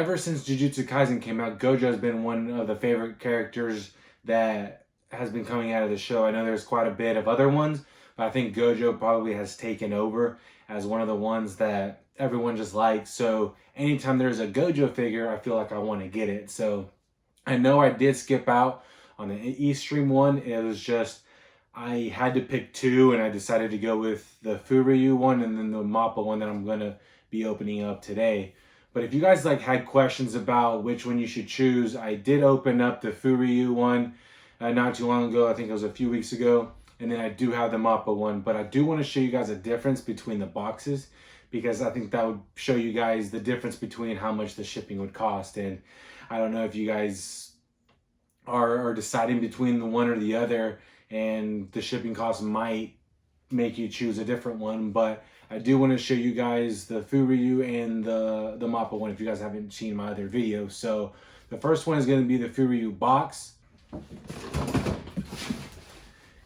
ever since Jujutsu Kaisen came out, Gojo has been one of the favorite characters that has been coming out of the show. I know there's quite a bit of other ones, but I think Gojo probably has taken over as one of the ones that everyone just likes. So anytime there's a Gojo figure, I feel like I want to get it. So I know I did skip out on the East Stream one. It was just I had to pick two, and I decided to go with the Furyu one and then the Mappa one that I'm gonna be opening up today. But if you guys like had questions about which one you should choose, I did open up the Furyu one not too long ago. I think it was a few weeks ago. And then I do have the Mappa one. But I do want to show you guys a difference between the boxes, because I think that would show you guys the difference between how much the shipping would cost. And I don't know if you guys are deciding between the one or the other, and the shipping cost might make you choose a different one. But I do want to show you guys the Furyu and the Mappa one if you guys haven't seen my other video. So the first one is going to be the Furyu box.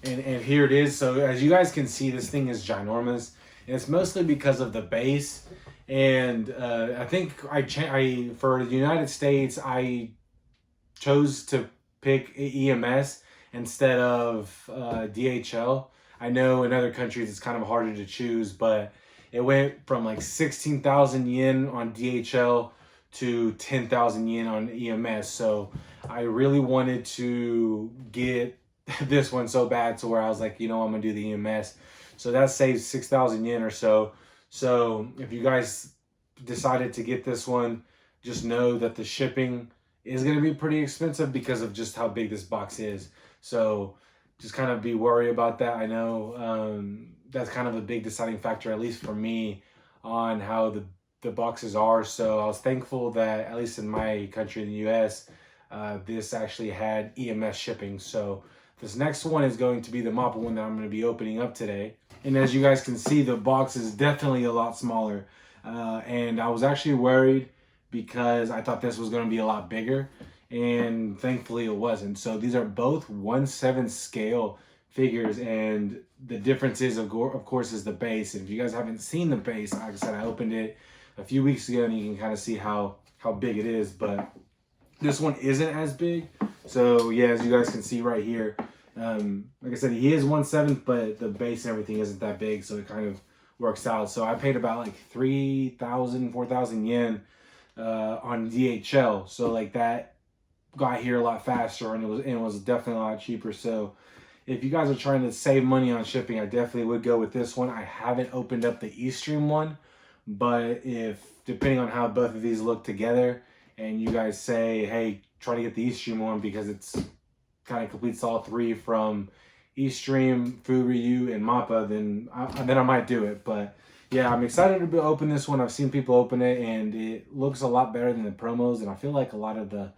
And here it is. So as you guys can see, this thing is ginormous. And it's mostly because of the base. And I think for the United States, I chose to pick EMS instead of DHL. I know in other countries it's kind of harder to choose, but it went from like 16,000 yen on DHL to 10,000 yen on EMS. So I really wanted to get this one so bad to where I was like, you know, I'm gonna do the EMS. So that saves 6,000 yen or so. So if you guys decided to get this one, just know that the shipping is gonna be pretty expensive because of just how big this box is. So just kind of be worried about that. I know that's kind of a big deciding factor, at least for me, on how the boxes are. So I was thankful that, at least in my country, in the US, this actually had EMS shipping. So this next one is going to be the Mappa one that I'm going to be opening up today. And as you guys can see, the box is definitely a lot smaller. And I was actually worried because I thought this was going to be a lot bigger. And thankfully it wasn't. So these are both 1/7 scale figures, and the difference is of course is the base. And if you guys haven't seen the base, like I said, I opened it a few weeks ago, and you can kind of see how big it is. But this one isn't as big. So yeah, as you guys can see right here, like I said, he is 1/7, but the base and everything isn't that big, so it kind of works out. So I paid about like 3,000, 4,000 yen on DHL. So like that got here a lot faster, and it was definitely a lot cheaper. So if you guys are trying to save money on shipping, I definitely would go with this one. I haven't opened up the East Stream one, but if depending on how both of these look together, and you guys say, hey, try to get the East Stream one because it's kind of completes all three from East Stream, Furyu, and Mappa, then I might do it. But yeah, I'm excited to open this one. I've seen people open it, and it looks a lot better than the promos, and I feel like a lot of the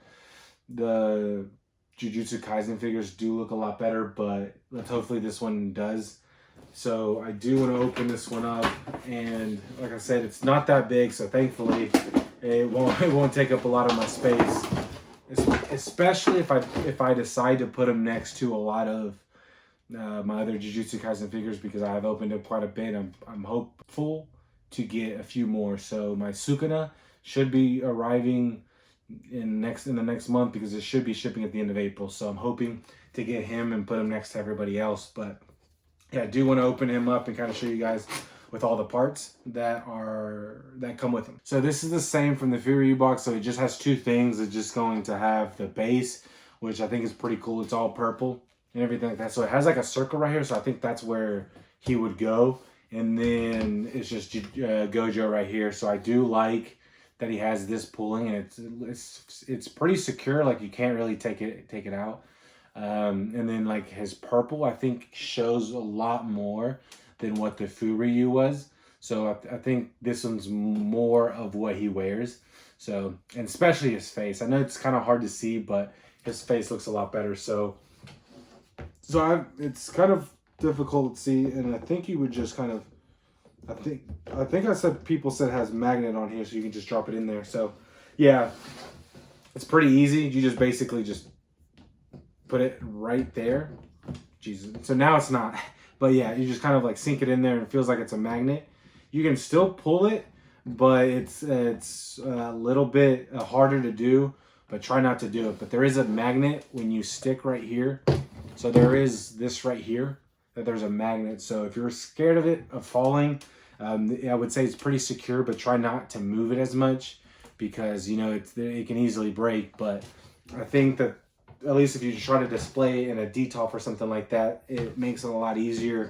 Jujutsu Kaisen figures do look a lot better, but hopefully this one does. So I do want to open this one up, and like I said, it's not that big, so thankfully it won't take up a lot of my space, especially if I decide to put them next to a lot of my other Jujutsu Kaisen figures, because I have opened up quite a bit. I'm hopeful to get a few more. So my Sukuna should be arriving in the next month, because it should be shipping at the end of April. So I'm hoping to get him and put him next to everybody else. But yeah, I do want to open him up and kind of show you guys with all the parts that come with him. So this is the same from the Furyu box. So it just has two things. It's just going to have the base, which I think is pretty cool. It's all purple and everything like that. So it has like a circle right here. So I think that's where he would go. And then it's just Gojo right here. So I do like that he has this pulling, and it's pretty secure. Like you can't really take it out. And then like his purple, I think shows a lot more than what the Furyu was. So I think this one's more of what he wears. So, and especially his face. I know it's kind of hard to see, but his face looks a lot better. So it's kind of difficult to see, and I think you would just kind of, I think I said people said it has magnet on here, so you can just drop it in there. So yeah, it's pretty easy. You just basically just put it right there. Jesus. So now it's not, but yeah, you just kind of like sink it in there, and it feels like it's a magnet. You can still pull it, but it's a little bit harder to do. But try not to do it. But there is a magnet when you stick right here. So there is this right here that there's a magnet. So if you're scared of it of falling, I would say it's pretty secure. But try not to move it as much because you know it can easily break. But I think that at least if you try to display in a detolf or something like that, it makes it a lot easier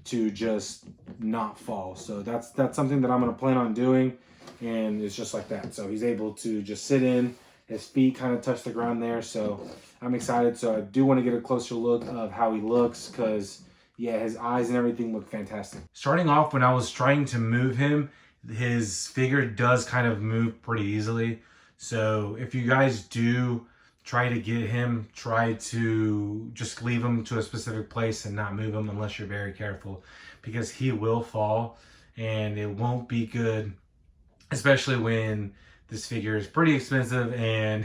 to just not fall. So that's something that I'm gonna plan on doing, and it's just like that. So he's able to just sit in, his feet kind of touch the ground there. So I'm excited. So I do want to get a closer look of how he looks because yeah, his eyes and everything look fantastic. Starting off, when I was trying to move him, his figure does kind of move pretty easily. So if you guys do try to get him, try to just leave him to a specific place and not move him unless you're very careful, because he will fall and it won't be good, especially when this figure is pretty expensive and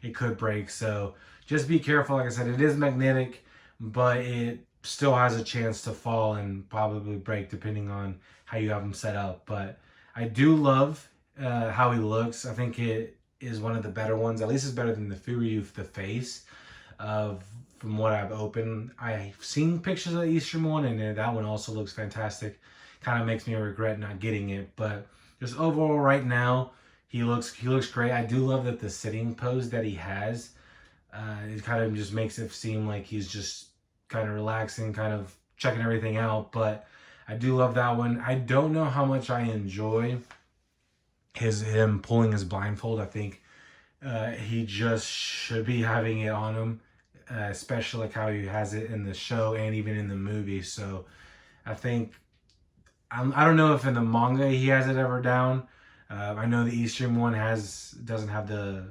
it could break. So just be careful. Like I said, it is magnetic, but it still has a chance to fall and probably break depending on how you have him set up. But I do love how he looks. I think it is one of the better ones. At least it's better than the Furyu, the face. From what I've opened, I've seen pictures of the Eastern one, and that one also looks fantastic. Kind of makes me regret not getting it, but just overall, right now, he looks great. I do love that the sitting pose that he has. It kind of just makes it seem like he's just kind of relaxing, kind of checking everything out. But I do love that one. I don't know how much I enjoy him pulling his blindfold. I think he just should be having it on him, especially like how he has it in the show and even in the movie. So I think I don't know if in the manga he has it ever down. I know the Eastern one doesn't have the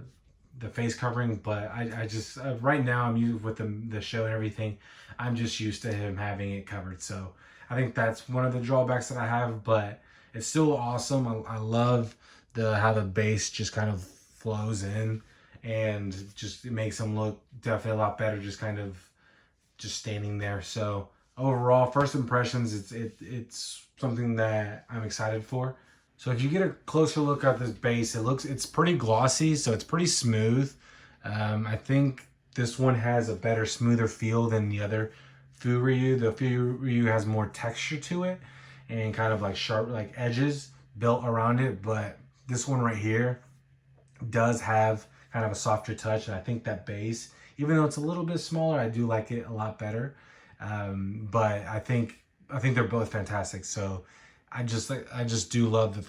face covering, but I just right now I'm used with the show and everything. I'm just used to him having it covered. So I think that's one of the drawbacks that I have, but it's still awesome. I love how the base just kind of flows in and just it makes him look definitely a lot better just kind of just standing there. So overall, first impressions, it's something that I'm excited for. So if you get a closer look at this base, it's pretty glossy, so it's pretty smooth. I think this one has a better, smoother feel than the other Furyu. The Furyu has more texture to it and kind of like sharp like edges built around it, but this one right here does have kind of a softer touch, and I think that base, even though it's a little bit smaller, I do like it a lot better. But I think they're both fantastic. So I just do love that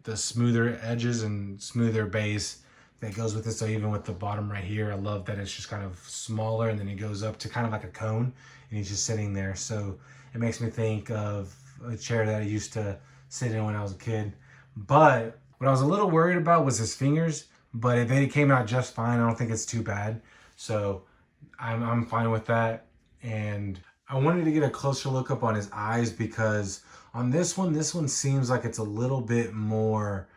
the smoother edges and smoother base that goes with it. So even with the bottom right here, I love that it's just kind of smaller and then it goes up to kind of like a cone and he's just sitting there. So it makes me think of a chair that I used to sit in when I was a kid. But what I was a little worried about was his fingers, but they came out just fine. I don't think it's too bad. So I'm fine with that. And I wanted to get a closer look up on his eyes because on this one seems like it's a little bit more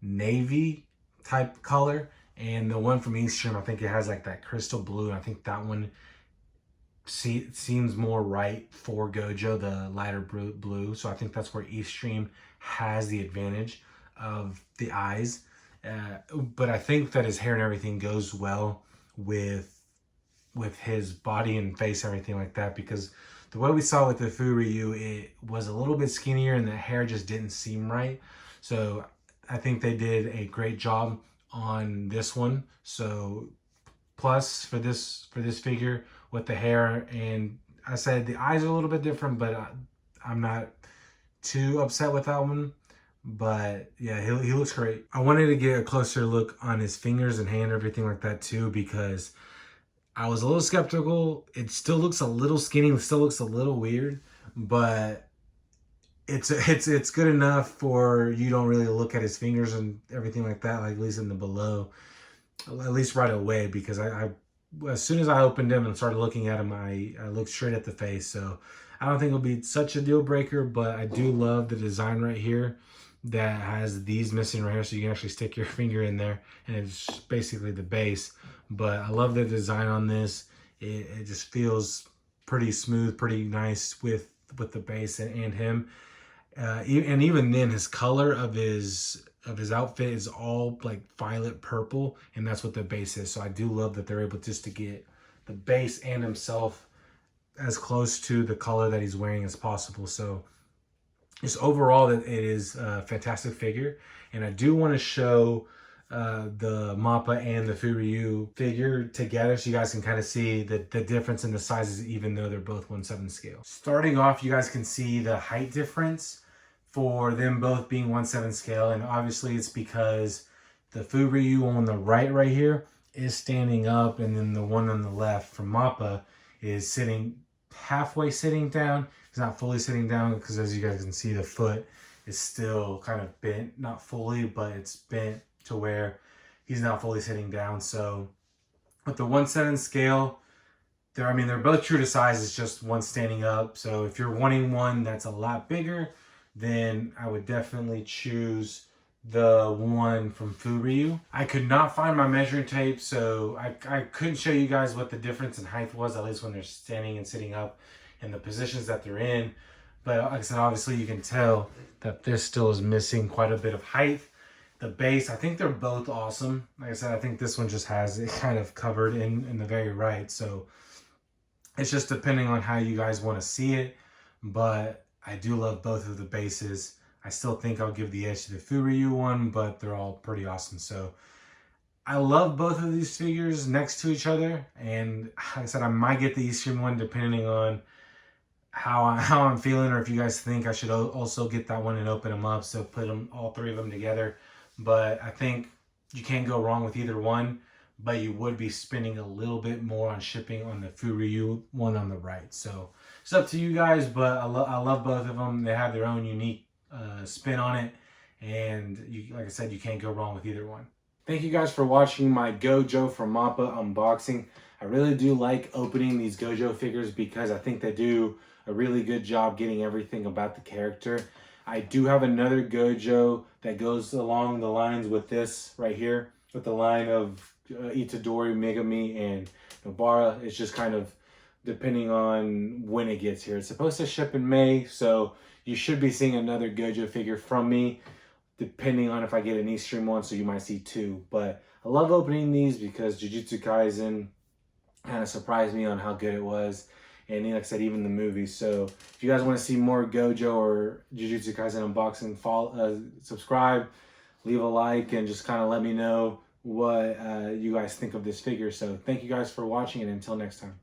navy type color. And the one from Eastern, I think it has like that crystal blue. And I think that one seems more right for Gojo, the lighter blue. So I think that's where Eastern has the advantage of the eyes. But I think that his hair and everything goes well with his body and face, everything like that, because the way we saw with the Furyu, it was a little bit skinnier and the hair just didn't seem right. So I think they did a great job on this one. So plus for this figure with the hair, and I said the eyes are a little bit different, but I'm not too upset with that one. But yeah, he looks great. I wanted to get a closer look on his fingers and hand, everything like that too, because I was a little skeptical. It still looks a little skinny. It still looks a little weird, but it's good enough for you don't really look at his fingers and everything like that, like at least in the below, at least right away, because I as soon as I opened him and started looking at him, I looked straight at the face. So I don't think it'll be such a deal breaker, but I do love the design right here that has these missing right here, so you can actually stick your finger in there and it's basically the base. But I love the design on this. It just feels pretty smooth, pretty nice with the base and him. And even then, his color of his outfit is all like violet purple, and that's what the base is. So I do love that they're able just to get the base and himself as close to the color that he's wearing as possible. So just overall, that it is a fantastic figure, and I do want to show the Mappa and the Furyu figure together so you guys can kind of see the difference in the sizes, even though they're both 1/7 scale. Starting off, you guys can see the height difference for them both being 1/7 scale, and obviously it's because the Furyu on the right here is standing up, and then the one on the left from Mappa is sitting halfway sitting down. He's not fully sitting down because, as you guys can see, the foot is still kind of bent, not fully, but it's bent to where he's not fully sitting down. So with the 1/7 scale, they're both true to size. It's just one standing up. So if you're wanting one that's a lot bigger, then I would definitely choose the one from Furyu. I could not find my measuring tape, so I couldn't show you guys what the difference in height was, at least when they're standing and sitting up and the positions that they're in. But like I said, obviously you can tell that this still is missing quite a bit of height. The base, I think they're both awesome. Like I said, I think this one just has it kind of covered in the very right. So it's just depending on how you guys want to see it. But I do love both of the bases. I still think I'll give the edge to the Furyu one, but they're all pretty awesome. So I love both of these figures next to each other. And like I said, I might get the Eastern one depending on how I'm feeling, or if you guys think I should also get that one and open them up. So put them, all three of them together. But I think you can't go wrong with either one. But you would be spending a little bit more on shipping on the Furyu one on the right. So it's up to you guys, but I love both of them. They have their own unique spin on it, and like I said, you can't go wrong with either one. Thank you guys for watching my Gojo from Mappa unboxing. I really do like opening these Gojo figures because I think they do a really good job getting everything about the character. I do have another Gojo that goes along the lines with this right here, with the line of Itadori, Megami, and Nobara. It's just kind of depending on when it gets here. It's supposed to ship in May, so you should be seeing another Gojo figure from me, depending on if I get an Eastern one, so you might see two. But I love opening these because Jujutsu Kaisen kind of surprised me on how good it was. And like I said, even the movie. So if you guys want to see more Gojo or Jujutsu Kaisen unboxing, subscribe, leave a like, and just kind of let me know what you guys think of this figure. So thank you guys for watching, and until next time.